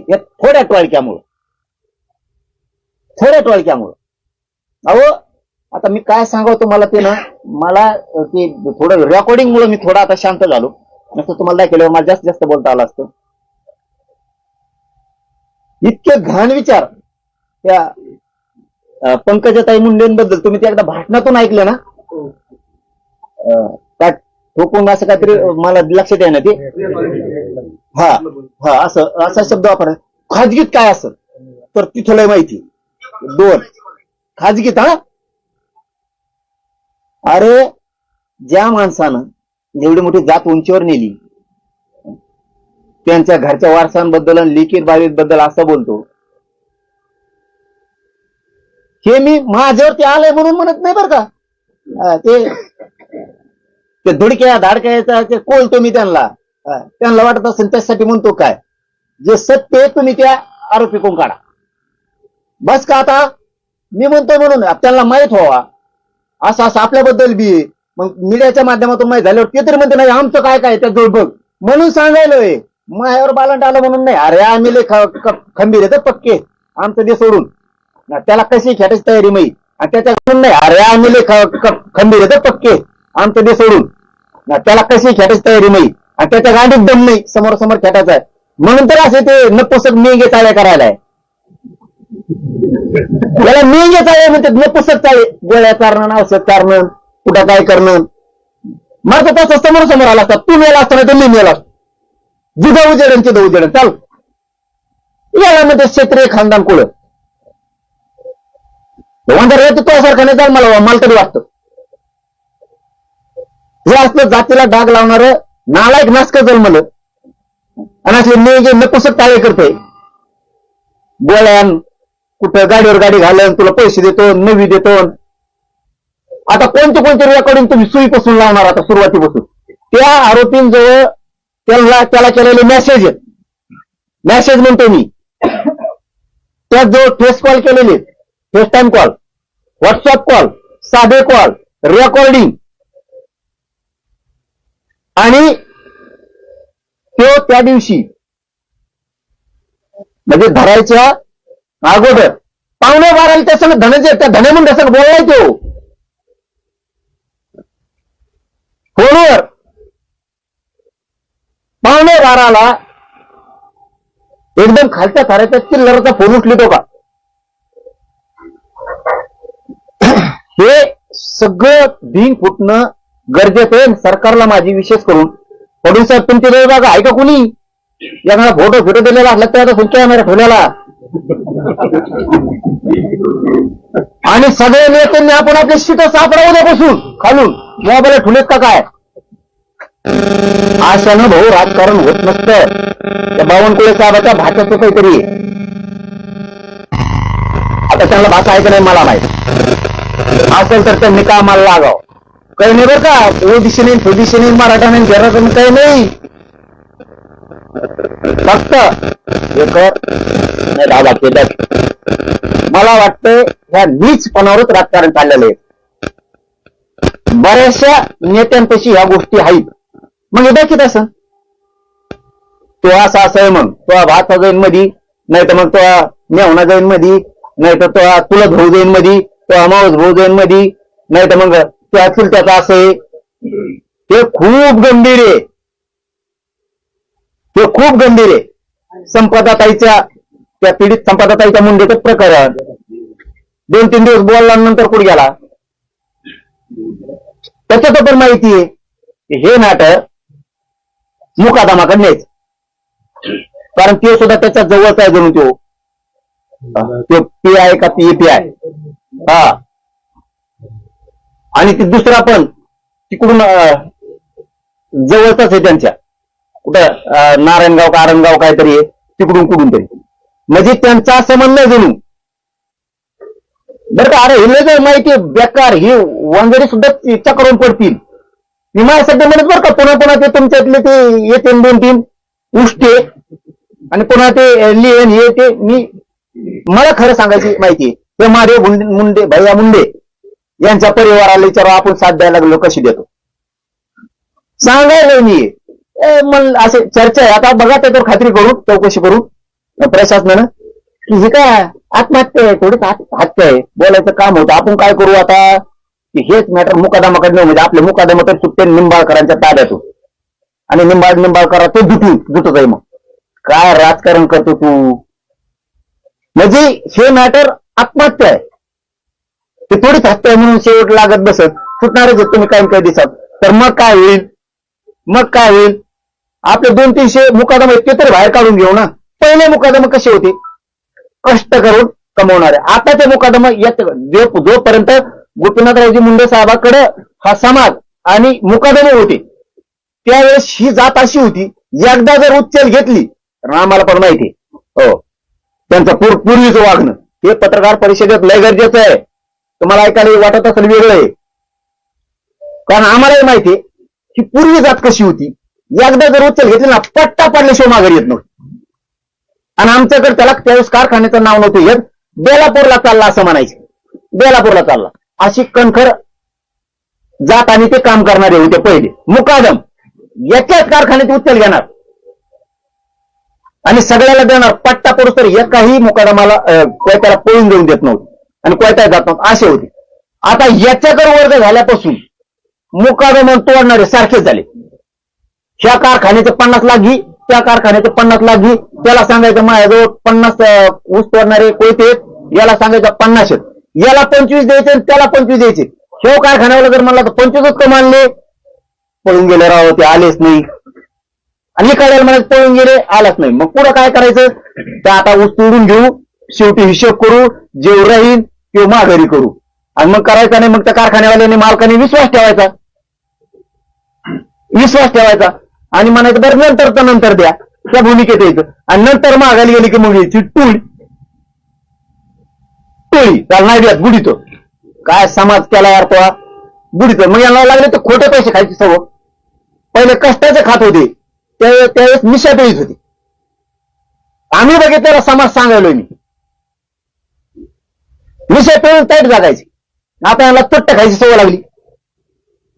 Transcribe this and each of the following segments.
या थोड्या टोळक्यामुळं अहो आता मी काय सांगावं तुम्हाला ते ना मला ते थोडं रेकॉर्डिंग मुळे मी थोडा आता शांत झालो नसतं तुम्हाला दाखवल्यावर मला जास्त जास्त बोलता आलं असतं. इतके घाण विचार त्या पंकजाताई मुंडेंबद्दल तुम्ही ते एकदा भाषणातून ऐकलं ना काय ठोकून असं काहीतरी मला लक्षात आहे ना ते हा हा असं असा शब्द वापरा खाजगीत काय असं तर तिथं माहिती दोन खाजगीत हा अरे ज्या माणसानं एवढी मोठी जात उंचीवर नेली त्यांच्या घरच्या वारसांबद्दल आणि लिखित बाबीबद्दल असं बोलतो हे मी माझ्यावरती आलंय म्हणून म्हणत नाही बरं का ते धुडक्या धाडक्याचा ते कोलतो मी त्यांना वाटत असेल त्यासाठी म्हणतो काय जे सत्य आहे तुम्ही त्या आरोपी कोण काढा बस का आता मी म्हणतो म्हणून त्यांना माहित व्हावा असं असं आपल्याबद्दल बी मग मीडियाच्या माध्यमातून माहित झाल्यावर ते तरी म्हणते नाही आमचं काय काय त्या जोड बघ म्हणून सांगायलोय मायावर बालंट आलं म्हणून नाही अरे आम्ही खंबीर येतं पक्के आमचं ते सोडून त्याला कशी खेटायची तयारी माही आणि त्याच्या नाही अरे आम्ही खंबीर येतं पक्के आमचं ते सोडून त्याला कशी खेटायची तयारी माही आणि त्याच्या गांडीत दम नाही समोर समोर खेटायचा आहे म्हणून तर असे ते नपुसक मेंगे चाळे करायला आहे याला मेंगे चाळे म्हणतात नपुसक चाळे गोळ्या चारणं औषध चारणं कुठं काय करणं मला तर तसं समोर समोर आला असतात तू मेला असताना तर मी मेला असतो जुदा उजेडन चिदा उजेडन चाल याला म्हणते क्षेत्रीय खानदान कुळ तुझ्यासारखं नाही चाल मला तरी वाटतं हे असलं जातीला डाग लावणार नालायक नासक जन्मलं आणि असले मेघे नपुसक टाळे करतोय गोळ्यान कुठं गाडीवर गाडी घालन तुला पैसे देतो नवी देतो आता कोणते रेकॉर्डिंग तुम्ही सुईपासून लावणार आता सुरुवातीपासून त्या आरोपींजवळ त्याला केलेले मेसेज म्हणतो मी त्या जो फेस कॉल केलेले face time call WhatsApp call साधे कॉल रेकॉर्डिंग आणि तो त्या दिवशी म्हणजे धरायच्या अगोदर 11:15 त्या सगळं त्या धने म्हणून सगळं बोललाय तो फोनवर 11:15 एकदम खालच्या थाऱ्याचा चिल्लरचा फोन उचलितो का हे सगळं भिंग फुटणं गरजेचं आहे. सरकारला माझी विशेष करून फडणवीस साहेब तुमचे वेळ बघा आहे का कुणी एखादा फोटो दिलेला असला तर आता कॅमेरा ठेवलेला आणि सगळे नेत्यांनी आपण आपले शीट सापडा उद्यापासून खालून मोबाईल ठेवलेत का काय अशानं भाऊ राजकारण होत नसतं त्या बावनकुळे साहेबाच्या भाषेचं काहीतरी आता त्यांना भाषा ऐकत नाही मला माहित असेल तर त्यांनी कामाला लागाव काही नाही बरं का ओदिशी नाही थोडीशी नाही मराठा नाही घरातून काही नाही फक्त मला वाटतं ह्या नीचपणावरच राजकारण चाललेलं आहे बऱ्याचशा नेत्यांपाशी ह्या गोष्टी आहेत मग हे देखील असं तो असा आहे मग तो भाता जाईन मधी नाही तर मग तो मेवणा जाईन मधी नाही तर तो तुला भाऊ जाईन मधी तो मावस भाऊ जाईन मधी नाही तर मग त्या चुलत्याचं असं आहे ते खूप गंभीर आहे संपदाताईच्या त्या पीडित संपदाताईच्या मुंडेचं प्रकरण 2-3 दिवस बोलल्यानंतर कुठे गेला त्याच्यात पण माहिती आहे हे नाटक मुकादमाकडे न्यायचं कारण ते सुद्धा त्याच्या जवळच आहे जणू तो PI का PAPI हा आणि ती दुसरा पण तिकडून जवळचाच आहे त्यांच्या कुठं नारायणगाव का आरणगाव काहीतरी आहे तिकडून कुठून तरी म्हणजे त्यांचा संबंध जणू बरं का अरे हे जर माहिती बेकार ही वंजरी सुद्धा चक्रून पडतील मी माझ्यासाठी म्हणत बरं का पुन्हा ते तुमच्यातले ते येते 2-3 उष्टे आणि पुन्हा ते लिहिण हे ते मी मला खरं सांगायची माहिती ते मारे मुंडे भैया मुंडे यांच्या परिवाराला विचारा आपण साथ द्यायला लागलो कशी देतो सांगायला मी असे चर्चा आहे आता बघा त्याच्यावर खात्री करू चौकशी करू प्रशासनानं की हे काय आत्महत्या आहे, थोडीच हत्या आहे, बोलायचं काम होतं. आपण काय करू आता की हेच मॅटर मुकादमाकडे म्हणजे आपले मुकादमा तर सुटते निंबाळकरांच्या ताब्यातून आणि निंबाळकरा ते जुटत आहे. मग काय राजकारण करतो तू? म्हणजे हे मॅटर आत्महत्या आहे, ते थोडीच हत्या आहे म्हणून शेवट लागत बसत सुटणारच आहे तुम्ही काही काही दिवसात. तर मग काय होईल? मग काय होईल? आपले 200-300 मुकादमे ते तरी बाहेर काढून घेऊ ना. पहिले मुकादमे कसे होते? कष्ट करून कमवणारे. आताचे मुकादमे जोपर्यंत गोपीनाथरावजी मुंडे साहेबाकडे हा समाज आणि मुकादमे होते त्यावेळेस ही जात अशी होती, एकदा जर उच्चल घेतली तर आम्हाला पण माहिती हो त्यांचं पूर्वीचं वागणं हे पत्रकार परिषदेत लय गरजेचं आहे. तुम्हाला ऐकायला वाटत असेल वेगळं आहे, कारण आम्हालाही माहिती आहे की पूर्वी जात कशी होती. एकदा जर उच्चल घेतली ना पट्टा पडल्याशिवाय माघारी येत नव्हती. आणि आमच्याकडे त्याला त्यावेळेस कारखान्याचं नाव नव्हतं येत, बेलापूरला चालला असं म्हणायचे. बेलापूरला चालला अशी कणखर जात आणि ते काम करणारे होते पहिले. मुकादम याच्याच कारखान्यात उचल घेणार आणि सगळ्याला देणार. पट्टा पडूस तर एकाही मुकादमाला कोयत्याला पळून देऊन देत नव्हते आणि कोयत्या जात नव्हतं असे होते. आता याच्याकडे वर्ग झाल्यापासून मुकादम तोडणारे सारखेच झाले. ह्या कारखान्याचे 50 लाख घी, त्या कारखान्याचे 50 लाख घी, त्याला सांगायचं माझ्याजवळ 50 ऊस तोडणारे कोयते, याला सांगायचं 50 आहेत, याला 25 द्यायचे त्याला 25 द्यायचे. हे कारखान्याला जर म्हणला तर 25च कमानले, पळून गेले राव ते आलेच नाही. आणि काढायला मला पळून गेले आलाच नाही. मग पुढं काय करायचं? तर आता ऊस तोडून घेऊ, शेवटी हिशोब करू, जेव राहील किंवा माघारी करू. आणि मग करायचा नाही. मग त्या कारखान्यावाल्याने मालकाने विश्वास ठेवायचा आणि म्हणायचं बरं नंतर द्या, त्या भूमिकेत यायचं. आणि नंतर मागायला गेली की मग यायची टोळी त्याला नाही द्यात बुडीतो. काय समाज केला यार तो बुडीतो. मग यांना लागले तर खोटे पैसे खायचे सवय. पहिले कष्टाचे खात होते त्यावेळेस मिशा पेळीत होती. आम्ही बघितलेला समाज सांगायलोय मी. मिशा पेळून ताईट जागायची. आता यांना चट्ट खायची सवय लागली.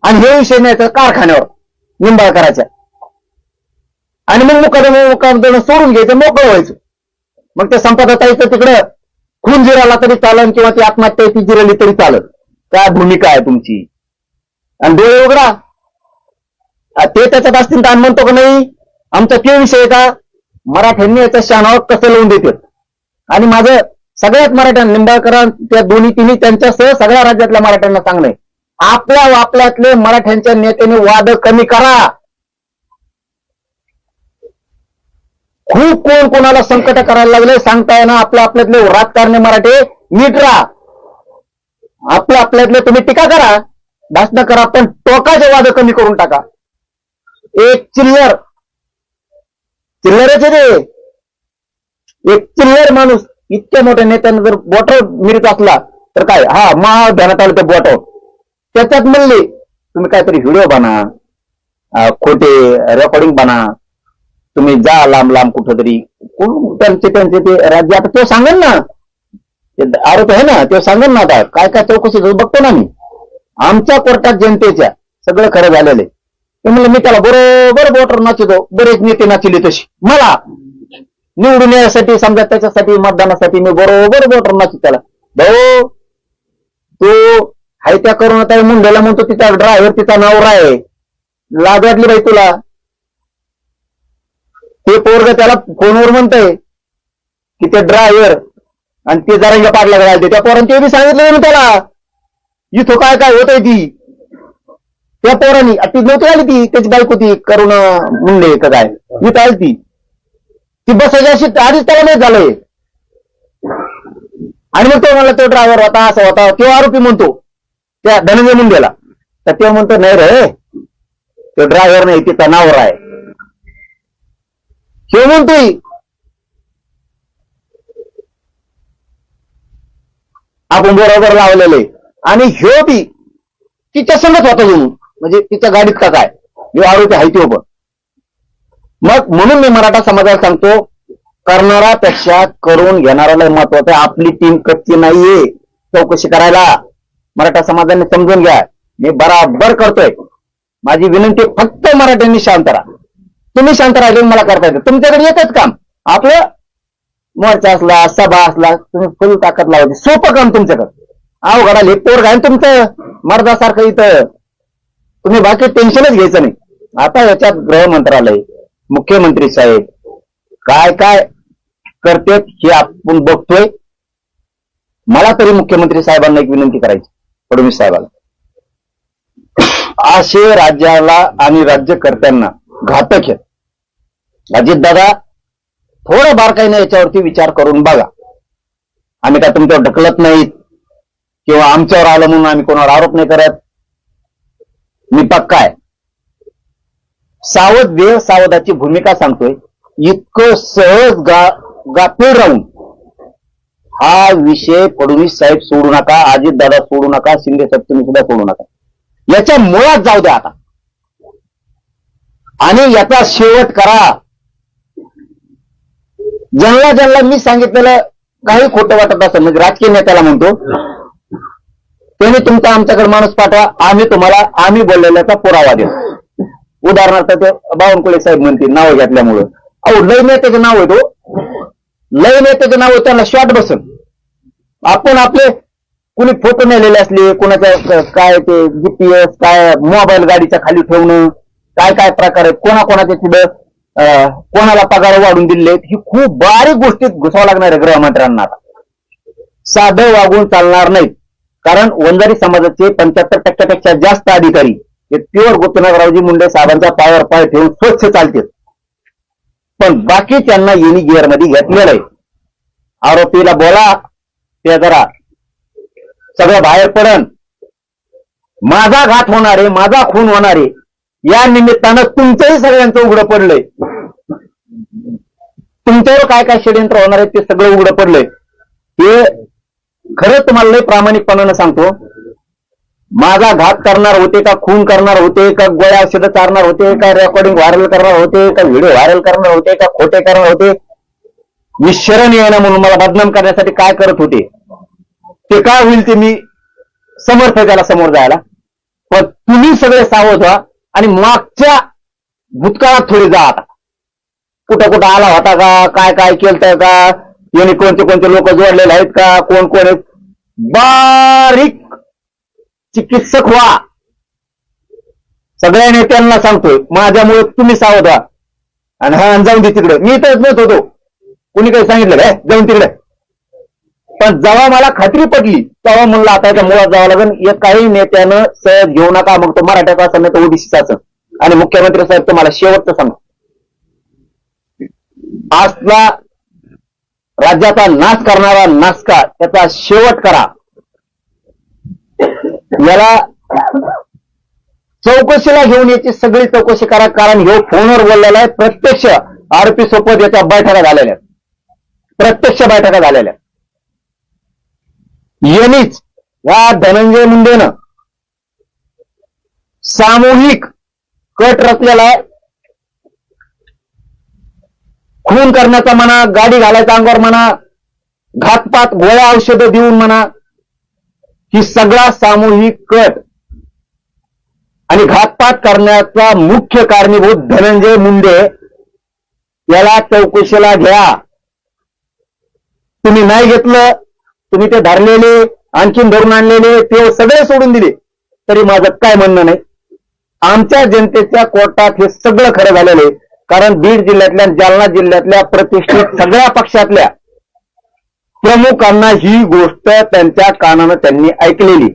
आणि हे विषय न्यायचा कारखान्यावर निंबाळकराच्या आणि मग मुकादम सोडून घ्यायचं, मोकळं व्हायचं. मग ते संपदाताईचं तिकडं खून जिराला तरी चालन किंवा ती आत्महत्या ती जिरली तरी चालत. काय भूमिका आहे तुमची? आणि डोळे उघडा. ते त्याच्यात असतील तर आम्ही म्हणतो का नाही आमचा ते विषय का मराठ्यांनी याच्या शानावर कसं लावून देतात. आणि माझं सगळ्यात मराठ्यांना निंबाळकर त्या दोन्ही तिन्ही त्यांच्यासह सगळ्या राज्यातल्या मराठ्यांना सांगणं आहे, आपल्या आपल्यातले मराठ्यांच्या नेत्यांनी वाद कमी करा. खूप कोण कोणाला संकट करायला लागले सांगता येणार. आपल्यातले राजकारणी मराठे नीट राहा. आपल्यातले तुम्ही टीका करा, भाषण करा, पण टोकाचे वाद कमी करून टाका. एक चिल्लरच आहे एक चिल्लर माणूस इतक्या मोठ्या नेत्यांना जर बोटावर मिरत असला तर काय हा मा ध्यानात आलं त्या बोटावर. त्याच्यात म्हणले तुम्ही काहीतरी व्हिडिओ बनवा, खोटे रेकॉर्डिंग बनवा, तुम्ही जा लांब लांब कुठं तरी. त्यांचे ते राज्य आता तो सांगेल ना, आरोप आहे ना, तो सांगेल ना. आता काय काय चौकशी बघतो ना मी आमच्या कोर्टात जनतेच्या सगळं खरं झालेलं आहे. ते म्हणलं मी त्याला बरोबर बोटर नाचतो. बरेच नेते नाचले तशी मला निवडून येण्यासाठी समजा त्याच्यासाठी मतदानासाठी मी बरोबर बोटर नाचतो त्याला. भाऊ तो हाय त्या करोनाताई मुंडेला म्हणतो तिचा ड्रायव्हर तिचा नवरा आहे. लाज वाटली बाई तुला? ते पोरग त्याला फोनवर म्हणतंय की ते ड्रायव्हर आणि ते जरा पाडला राहिले त्या पोरांनी ते बी सांगितलं ना त्याला इथं काय काय होतंय. ती त्या पोरांनी ती नव्हती आली, ती त्याची बायको ती करुणा मुंडे का काय इथं आली ती बसायची अशी आधीच त्याला माहित झालंय. आणि मग तो म्हणला तो ड्रायव्हर होता असा होता किंवा आरोपी म्हणतो त्या धनंजय मुंडेला. तर तेव्हा म्हणतो नाही रे तो ड्रायव्हर नाही तिचा नवरा आहे. हे म्हणतोय आपण बरोबर लावलेले. आणि ह्यो बी तिच्या संगत होता जणू, म्हणजे तिच्या गाडीत का काय ह्यो आरोपी आहे तो पण. मग म्हणून मी मराठा समाजाला सांगतो करणारापेक्षा करून घेणाऱ्याला महत्वाचं आहे. आपली टीम कच्ची नाहीये चौकशी करायला. मराठा समाजाने समजून घ्या, मी बराबर करतोय. माझी विनंती फक्त मराठ्यांनी शांत राहा. तुम्ही शांत राहिले मला करता येतं. तुमच्याकडे येतच काम आपलं मोर्चा असला सभा असला तुम्ही फुल ताकद लावायची. सोपं काम तुमच्याकडं. अवघड आले पोर घाल तुमचं मर्दासारखं इथं. तुम्ही बाकी टेन्शनच घ्यायचं नाही. आता याच्यात गृह मंत्रालय, मुख्यमंत्री साहेब काय काय करतेत हे आपण बघतोय. मला तरी मुख्यमंत्री साहेबांना एक विनंती करायची, फडणवीस साहेबांना, असे राज्याला आणि राज्यकर्त्यांना घातक आहेत. अजितदादा थोडं बारकाईने याच्यावरती विचार करून बघा. आम्ही काय तुमच्यावर ढकलत नाहीत किंवा आमच्यावर आलं म्हणून आम्ही कोणावर आरोप नाही करत. मी पक्का आहे. सावध देव सावधाची भूमिका सांगतोय. इतकं सहज गाफील राहून हा विषय फडणवीस साहेब सोडू नका, अजितदादा सोडू नका, शिंदे साहेब तुम्ही सुद्धा सोडू नका. याच्या मुळात जाऊ द्या आता आणि याचा शेवट करा. ज्यांना ज्यांना मी सांगितलेलं काही खोटं वाटत असेल, म्हणजे राजकीय नेत्याला म्हणतो, त्यांनी तुमचा आमच्याकडे माणूस पाठवा. आम्ही तुम्हाला आम्ही बोललेल्याचा पुरावा देऊ. उदाहरणार्थ ते बावनकुळे साहेब म्हणतील नाव घेतल्यामुळं. अहो लय नेत्याचे नाव आहे, तो लय नेत्याचे नाव त्यांना शॉर्ट बसन. आपण आपले कुणी फोटो नेलेले असले, कोणाच्या काय ते जीपीएस काय मोबाईल गाडीच्या खाली ठेवणं, काय काय प्रकार आहेत, कोणाकोणाच्या तिथं कोणाला पगार वाढून दिले, ही खूप बारीक गोष्टीत घुसावं लागणार आहे गृहमंत्र्यांना. आता साधं वागून चालणार नाही. कारण वंजारी समाजाचे 75% जास्त अधिकारी हे प्युअर गोपीनाथरावजी मुंडे साहेबांच्या पायावर पाय ठेवून स्वच्छ चालतात. पण बाकी त्यांना येणी गिअर मध्ये घेतलेलं आहे. आरोपीला बोला, ते जरा सगळं बाहेर पडन. माझा घात होणार आहे, माझा खून होणार आहे, या निमित्तानं तुमचंही सगळ्यांचं उघडं पडलंय. तुमच्यावर काय काय षडयंत्र होणार आहे ते सगळं उघडं पडलंय. हे खरं तुम्हाला लय प्रामाणिकपणानं सांगतो. माझा घात करणार होते का, खून करणार होते का, गोळ्या औषधं चारणार होते का, रेकॉर्डिंग व्हायरल करणार होते का, व्हिडिओ व्हायरल करणार होते का, खोटे करणार होते, मी शरण येणं म्हणून मला बदनाम करण्यासाठी काय करत होते, ते काय होईल ते मी समर्थ त्याला समोर जायला. पण तुम्ही सगळे सावध व्हा आणि मागच्या भूतकाळात थोडी जा. आता कुठं कुठं आला होता का, काय काय केलं का, यांनी कोणते कोणते लोक जोडलेले आहेत का, कोण कोण आहेत, बारीक चिकित्सक व्हा. सगळ्या नेत्यांना सांगतोय, माझ्यामुळे तुम्ही सावध व्हा. आणि हा जाऊन दे तिकडे. मी इथंच नव्हत होतो, कुणी काही सांगितलं काय जाऊन तिकडे. पण जेव्हा मला खात्री पडली तेव्हा म्हणलं आता याच्या मुळात जावं लागेल. काही नेत्यानं सहज घेऊ नका, मग तो मराठ्याचा असेल नाही तर ओबीसीचा असेल. आणि मुख्यमंत्री साहेब तुम्हाला शेवटचं सांगतो, आजला राज्याचा नाश करणारा नासका त्याचा शेवट करा. याला चौकशीला घेऊन याची सगळी चौकशी करा. कारण हे फोनवर बोललेला आहे. प्रत्यक्ष आरोपी सोबत याच्या बैठका झालेल्या, प्रत्यक्ष बैठका झालेल्या. यांनीच या धनंजय मुंडेनं सामूहिक कट रचलेला आहे. खून करण्याचा म्हणा, गाडी घालायचा अंगावर म्हणा, घातपात गोळ्या औषधं देऊन म्हणा, ही सगळा सामूहिक कट आणि घातपात करण्याचा मुख्य कारणीभूत धनंजय मुंडे. याला चौकशीला घ्या. तुम्ही नाही घेतलं, तुम्ही ते धरलेले आणखीन धरून आणलेले ते सगळे सोडून दिले तरी माझं काय म्हणणं नाही. आमच्या जनतेच्या कोर्टात हे सगळं खरं झालेलं आहे. कारण बीड जिल्ह्यातल्या, जालना जिल्ह्यातल्या प्रतिष्ठित सगळ्या पक्षातल्या प्रमुखांना ही गोष्ट त्यांच्या कानानं त्यांनी ऐकलेली.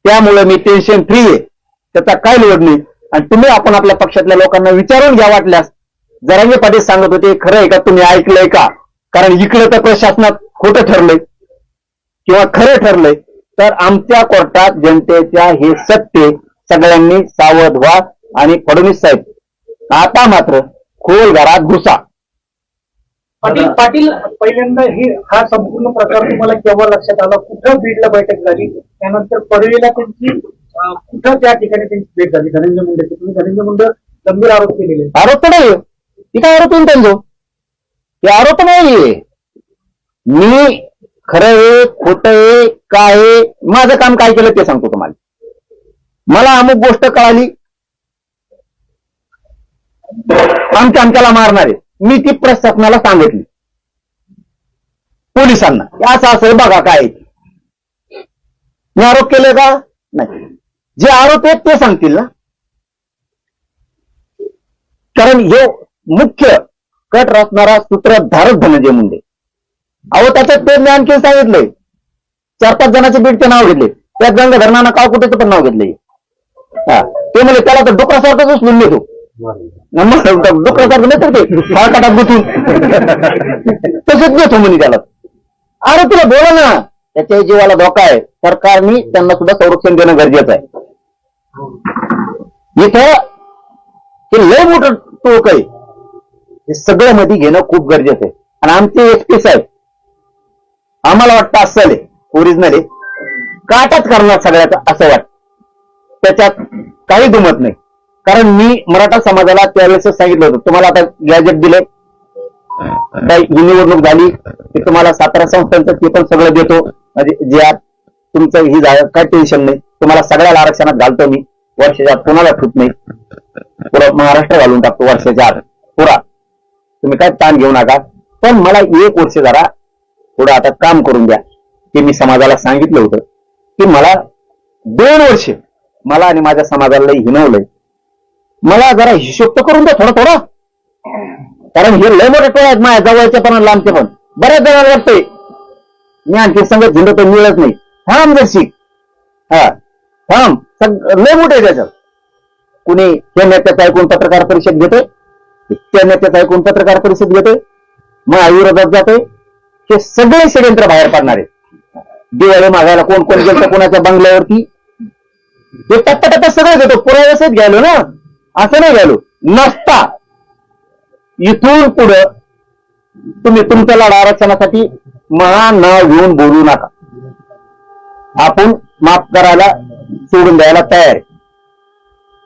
त्यामुळे मी टेन्शन फ्री आहे, त्याचा काय लोड नाही. आणि तुम्ही आपण आपल्या पक्षातल्या लोकांना विचारून घ्या वाटल्यास. जरांगे पाटील सांगत होते खरं आहे का, तुम्ही ऐकलंय का? कारण इकडे तर प्रशासनात खोटं ठरलंय किंवा खरं ठरलंय. तर आमच्या कोर्टात जनतेच्या हे सत्य सगळ्यांनी सावध व्हा. आणि फडणवीस साहेब आता मात्र खोल घरात घुसा. पाटील पहिल्यांदा हा संपूर्ण प्रकार तुम्हाला केव्हा लक्षात आला? कुठं बीडला बैठक झाली, त्यानंतर परळीला त्यांची कुठं त्या ठिकाणी त्यांची भेट झाली धनंजय मुंडेची? तुम्ही धनंजय मुंडे गंभीर आरोप केलेले. आरोप तर नाही, ती काय आरोप येईल त्यांचं? ते आरोप नाहीये. मी खरं आहे खोटं आहे काय आहे, माझं काम काय केलं ते सांगतो तुम्हाला. मला अमुक गोष्ट कळाली, आमच्या आमच्याला मारणार आहे, मी ती प्रशासनाला सांगितली. पोलिसांना असं असं बघा काय आहे. मी आरोप केले का नाही, जे आरोप आहेत ते सांगतील ना, कारण हे मुख्य कट रचणारा सूत्रधारक धनंजय मुंडे. अहो त्याच्यात ते मी आणखी सांगितलंय, 4-5 जणांचे बीडचे नाव घेतले, त्यात गंगाधर नाना काकुटेचं पण नाव घेतलंय. ते म्हणजे त्याला तर डुकरासारखंच उचलून घेतो, डुकरासारखं नाही तर ते फाळकाटात गुतून तसंच घेतो म्हणे त्याला. अरे तुला बोला ना, त्याच्या जीवाला धोका आहे, सरकारने त्यांना सुद्धा संरक्षण देणं गरजेचं आहे. इथं हे लय मोठं टोक आहे, हे सगळं मध्ये घेणं खूप गरजेचं आहे. आणि आमचे एसपी साहेब आम्हाला वाटतं असं ओरिजिनल आहे, काटाच करणार सगळ्याचा असं वाटतं, त्याच्यात काही दुमत नाही. कारण मी मराठा समाजाला त्यावेळेस सांगितलं होतं, तुम्हाला आता गॅजेट दिले, ही निवडणूक झाली की तुम्हाला 17 संस्थांचं ते पण सगळं देतो, म्हणजे जे तुमचं ही काय टेन्शन नाही, तुम्हाला सगळ्याला आरक्षणात घालतो मी, वर्षाच्या आत कोणाला ठूत नाही, पुरा महाराष्ट्र घालून टाकतो वर्षाच्या आत पुरा, तुम्ही काय ताण घेऊ नका. पण मला 1 वर्ष जरा थोडं आता काम करून द्या. ते मी समाजाला सांगितलं होतं की मला 2 वर्ष मला आणि माझ्या समाजाला हिनवलंय, मला जरा हिशोब तर करून द्या थोडा थोडा. कारण हे लय मोठे टोळ आहेत माझ्या जवळचे पण लांबचे पण, बऱ्याच जणांना वाटतंय मी आणखी संगत झिंडतो मिळत नाही. थांब जर शिक, हा थांब, लय मोठे त्याच्यात. कुणी हे नेत्याचं ऐकून पत्रकार परिषद घेते, त्या नेत्याचं ऐकून पत्रकार परिषद घेते, मग विरोधात जाते. हे सगळे षडयंत्र बाहेर पडणारे. दिवाळी मागायला कोण कोण गेलं कोणाच्या बंगल्यावरती, हे टप्प्याटप्प्यात सगळं घेतो, पुराव्यासच घ्यायलो ना, असं नाही घ्यायलो नसता. इथून पुढं तुम्ही तुमच्या लढा आरक्षणासाठी महान नाव घेऊन बोलू नका. आपण माफ करायला सोडून द्यायला तयार आहे.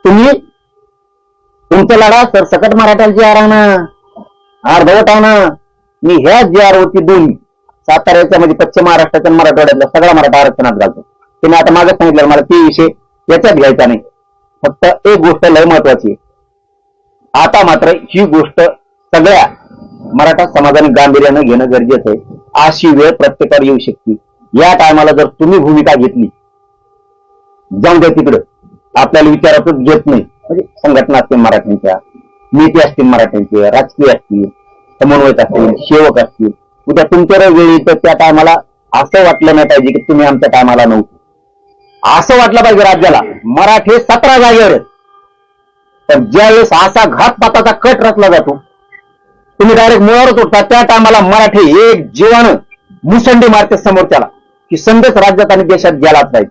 तुम्ही तुमचा लढा सरसकट मराठ्यांची आणा, अर्धवट आणा. मी ह्याच जी वरती दोन्ही साताऱ्याच्या म्हणजे पश्चिम महाराष्ट्राच्या मराठवाड्यातला सगळा मराठा आरक्षणात घालतो. तुम्ही आता मागे सांगितलं मला ते विषय याच्यात घ्यायचा नाही. फक्त एक गोष्ट लय महत्वाची, आता मात्र ही गोष्ट सगळ्या मराठा समाजाने गांभीर्यानं घेणं गरजेचं आहे. अशी वेळ प्रत्येकावर येऊ शकते. या टायमाला जर तुम्ही भूमिका घेतली, जाऊन द्या तिकडं, आपल्याला विचारातच घेत नाही, म्हणजे संघटना असतील मराठ्यांच्या, नेते असतील मराठ्यांचे, राजकीय असतील, समन्वयक असतील, सेवक असतील, उद्या तुमच्या वेळी तर त्या टायमाला असं वाटलं नाही पाहिजे की तुम्ही आमच्या टायमाला नव्हते. असं वाटलं पाहिजे राज्याला मराठे 17 जागेवर आहेत. पण ज्यावेळेस असा घातपाताचा कट रचला जातो, तुम्ही डायरेक्ट मुळावरच उठता, त्या टायमाला मराठे एक जीवानं मुसंडी मारते समोरच्याला की संदेश राज्यात आणि देशात गेलाच पाहिजे.